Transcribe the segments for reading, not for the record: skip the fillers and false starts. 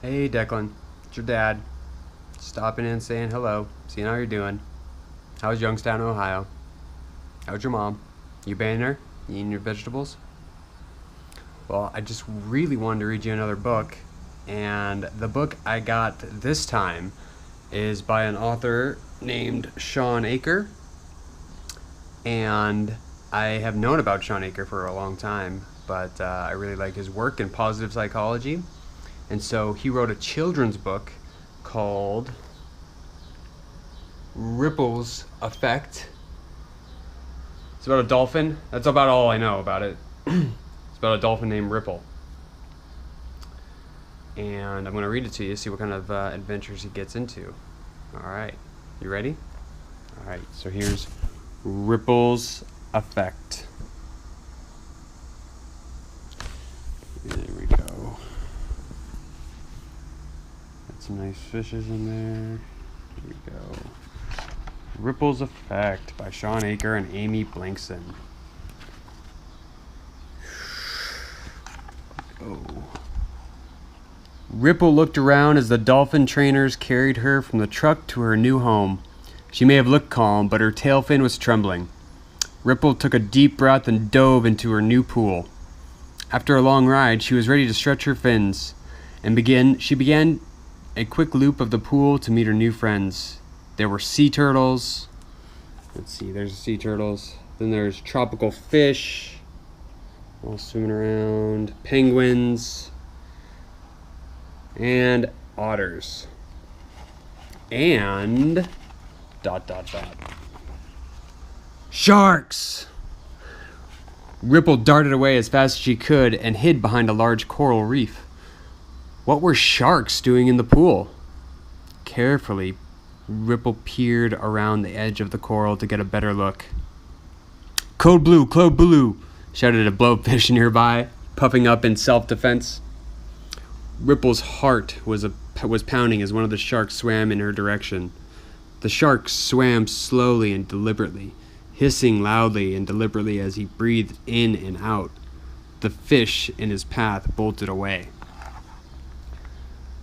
Hey Declan, it's your dad. Stopping in saying hello, seeing how you're doing. How's Youngstown, Ohio? How's your mom? You banging her? You eating your vegetables? Well, I just really wanted to read you another book, and the book I got this time is by an author named Shawn Achor, and I have known about Shawn Achor for a long time, but I really like his work in positive psychology. And so he wrote a children's book called Ripple's Effect. It's about a dolphin. That's about all I know about it. It's about a dolphin named Ripple. And I'm going to read it to you, see what kind of adventures he gets into. Alright, you ready? Alright, so here's Ripple's Effect. There we go. Got some nice fishes in there. Here we go. Ripple's Effect by Shawn Achor and Amy Blankson. Oh. Ripple looked around as the dolphin trainers carried her from the truck to her new home. She may have looked calm, but her tail fin was trembling. Ripple took a deep breath and dove into her new pool. After a long ride, she was ready to stretch her fins, and she began a quick loop of the pool to meet her new friends. There were sea turtles. Let's see, there's sea turtles. Then there's tropical fish, all swimming around. Penguins. And otters. And... ... sharks! Ripple darted away as fast as she could and hid behind a large coral reef. What were sharks doing in the pool? Carefully, Ripple peered around the edge of the coral to get a better look. Code Blue, shouted a blowfish nearby, puffing up in self-defense. Ripple's heart was pounding as one of the sharks swam in her direction. The shark swam slowly and deliberately, hissing loudly and deliberately as he breathed in and out. The fish in his path bolted away.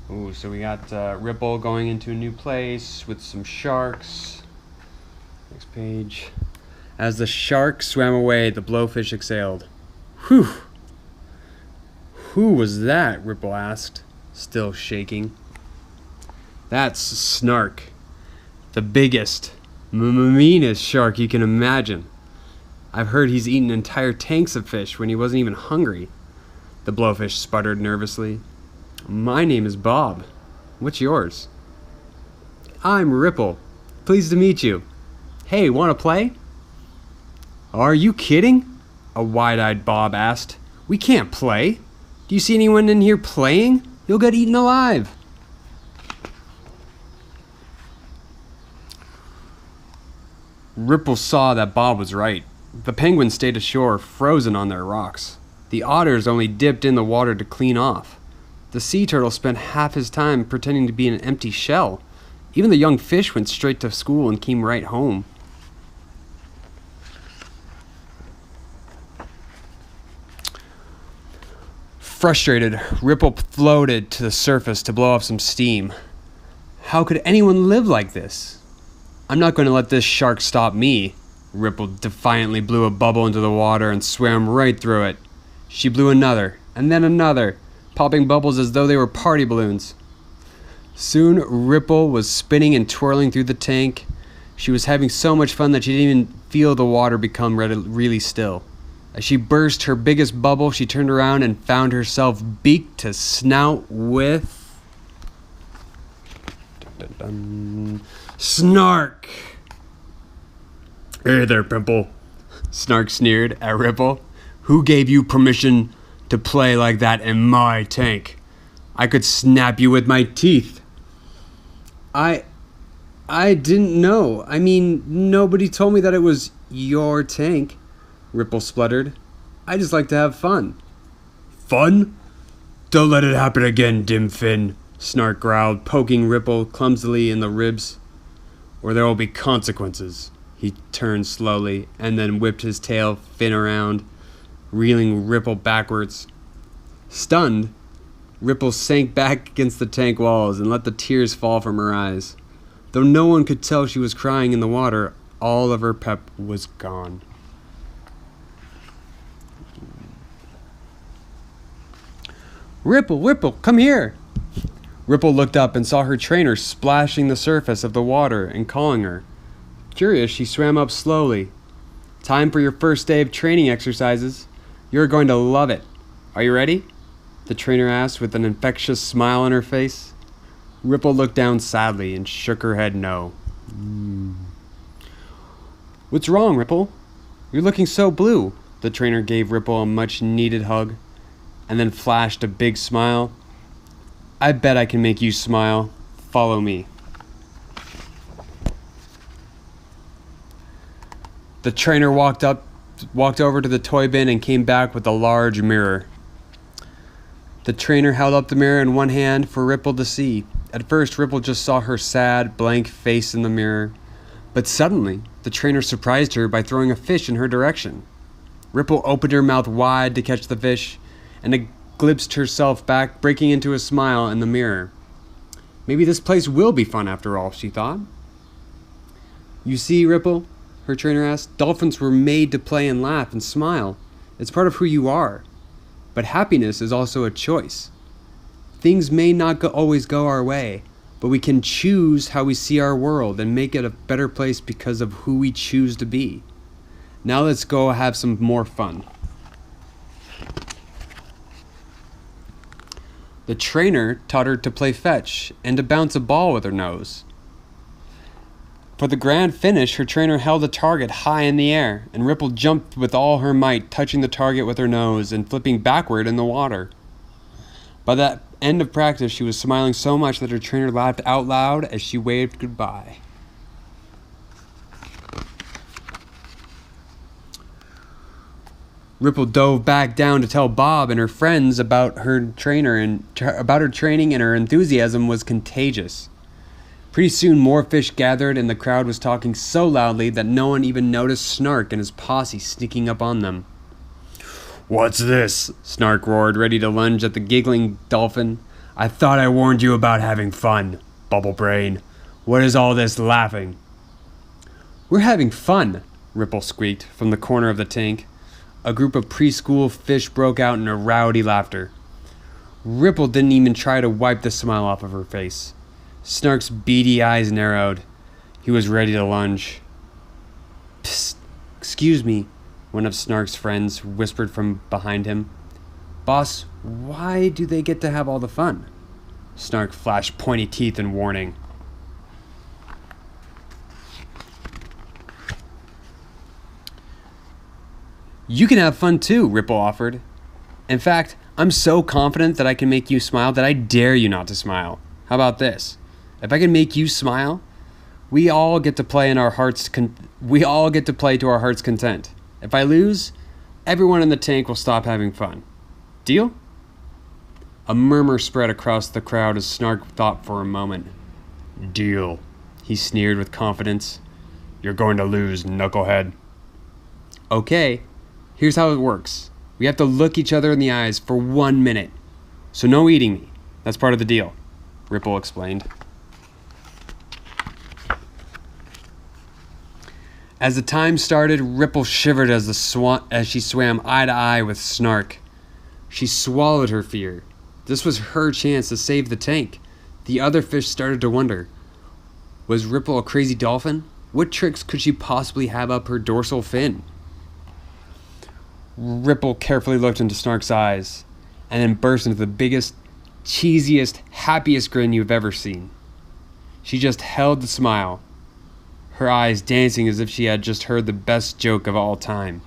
Ooh, so we got Ripple going into a new place with some sharks. Next page. As the shark swam away, the blowfish exhaled. Whew! Who was that? Ripple asked, still shaking. That's Snark, the biggest, meanest shark you can imagine. I've heard he's eaten entire tanks of fish when he wasn't even hungry. The blowfish sputtered nervously. My name is Bob. What's yours? I'm Ripple. Pleased to meet you. Hey, want to play? Are you kidding? A wide-eyed Bob asked. We can't play. Do you see anyone in here playing? You'll get eaten alive. Ripple saw that Bob was right. The penguins stayed ashore, frozen on their rocks. The otters only dipped in the water to clean off. The sea turtle spent half his time pretending to be an empty shell. Even the young fish went straight to school and came right home. Frustrated, Ripple floated to the surface to blow off some steam. How could anyone live like this? I'm not going to let this shark stop me. Ripple defiantly blew a bubble into the water and swam right through it. She blew another, and then another, popping bubbles as though they were party balloons. Soon, Ripple was spinning and twirling through the tank. She was having so much fun that she didn't even feel the water become really still. As she burst her biggest bubble, she turned around and found herself beak to snout with... Snark! Hey there, Pimple. Snark sneered at Ripple. Who gave you permission to play like that in my tank? I could snap you with my teeth. I didn't know. I mean, nobody told me that it was your tank. Ripple spluttered. I just like to have fun. Fun? Don't let it happen again, Dimfin, Snark growled, poking Ripple clumsily in the ribs. Or there will be consequences. He turned slowly and then whipped his tail fin around, reeling Ripple backwards. Stunned, Ripple sank back against the tank walls and let the tears fall from her eyes. Though no one could tell she was crying in the water, all of her pep was gone. Ripple, Ripple, come here! Ripple looked up and saw her trainer splashing the surface of the water and calling her. Curious, she swam up slowly. Time for your first day of training exercises. You're going to love it. Are you ready? The trainer asked with an infectious smile on her face. Ripple looked down sadly and shook her head no. What's wrong, Ripple? You're looking so blue. The trainer gave Ripple a much-needed hug and then flashed a big smile. I bet I can make you smile. Follow me. The trainer walked over to the toy bin and came back with a large mirror. The trainer held up the mirror in one hand for Ripple to see. At first, Ripple just saw her sad, blank face in the mirror. But suddenly, the trainer surprised her by throwing a fish in her direction. Ripple opened her mouth wide to catch the fish and glimpsed herself back, breaking into a smile in the mirror. Maybe this place will be fun after all, she thought. You see, Ripple, her trainer asked, dolphins were made to play and laugh and smile. It's part of who you are. But happiness is also a choice. Things may not always go our way, but we can choose how we see our world and make it a better place because of who we choose to be. Now let's go have some more fun. The trainer taught her to play fetch and to bounce a ball with her nose. For the grand finish, her trainer held a target high in the air, and Ripple jumped with all her might, touching the target with her nose and flipping backward in the water. By the end of practice, she was smiling so much that her trainer laughed out loud as she waved goodbye. Ripple dove back down to tell Bob and her friends about her trainer and about her training, and her enthusiasm was contagious. Pretty soon more fish gathered, and the crowd was talking so loudly that no one even noticed Snark and his posse sneaking up on them. What's this? Snark roared, ready to lunge at the giggling dolphin. I thought I warned you about having fun, Bubble Brain. What is all this laughing? We're having fun, Ripple squeaked from the corner of the tank. A group of preschool fish broke out in a rowdy laughter. Ripple didn't even try to wipe the smile off of her face. Snark's beady eyes narrowed. He was ready to lunge. Psst, excuse me, one of Snark's friends whispered from behind him. Boss, why do they get to have all the fun? Snark flashed pointy teeth in warning. You can have fun too, Ripple offered. In fact, I'm so confident that I can make you smile that I dare you not to smile. How about this? If I can make you smile, we all get to play to our heart's content. If I lose, everyone in the tank will stop having fun. Deal? A murmur spread across the crowd as Snark thought for a moment. Deal, he sneered with confidence. You're going to lose, knucklehead. Okay, here's how it works. We have to look each other in the eyes for 1 minute. So no eating me. That's part of the deal, Ripple explained. As the time started, Ripple shivered as she swam eye to eye with Snark. She swallowed her fear. This was her chance to save the tank. The other fish started to wonder. Was Ripple a crazy dolphin? What tricks could she possibly have up her dorsal fin? Ripple carefully looked into Snark's eyes and then burst into the biggest, cheesiest, happiest grin you've ever seen. She just held the smile, her eyes dancing as if she had just heard the best joke of all time.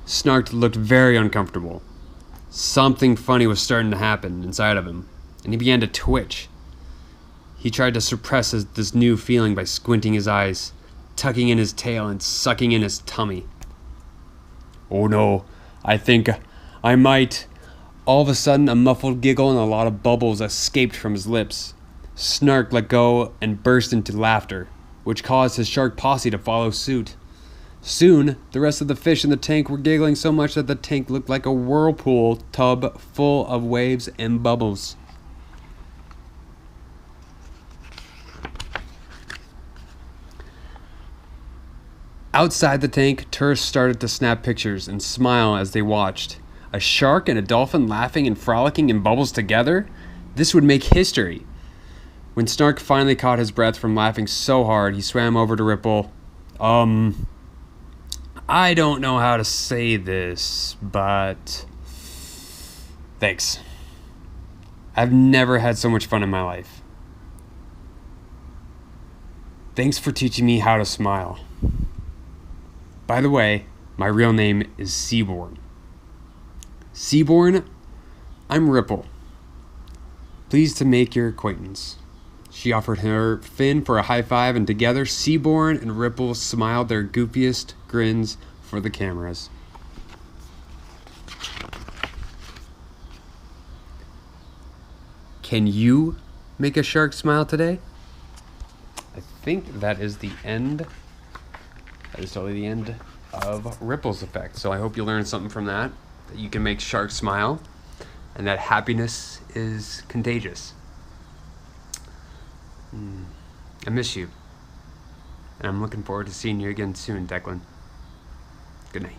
Snark looked very uncomfortable. Something funny was starting to happen inside of him, and he began to twitch. He tried to suppress this new feeling by squinting his eyes, tucking in his tail, and sucking in his tummy. Oh no, I think I might... All of a sudden, a muffled giggle and a lot of bubbles escaped from his lips. Snark let go and burst into laughter, which caused his shark posse to follow suit. Soon, the rest of the fish in the tank were giggling so much that the tank looked like a whirlpool tub full of waves and bubbles. Outside the tank, tourists started to snap pictures and smile as they watched. A shark and a dolphin laughing and frolicking in bubbles together? This would make history. When Snark finally caught his breath from laughing so hard, he swam over to Ripple. I don't know how to say this, but thanks. I've never had so much fun in my life. Thanks for teaching me how to smile. By the way, my real name is Seaborn. Seaborn, I'm Ripple. Pleased to make your acquaintance. She offered her fin for a high five, and together Seaborn and Ripple smiled their goofiest grins for the cameras. Can you make a shark smile today? I think that is the end. That is totally the end of Ripple's effect. So I hope you learned something from that you can make sharks smile, and that happiness is contagious. I miss you. And I'm looking forward to seeing you again soon, Declan. Good night.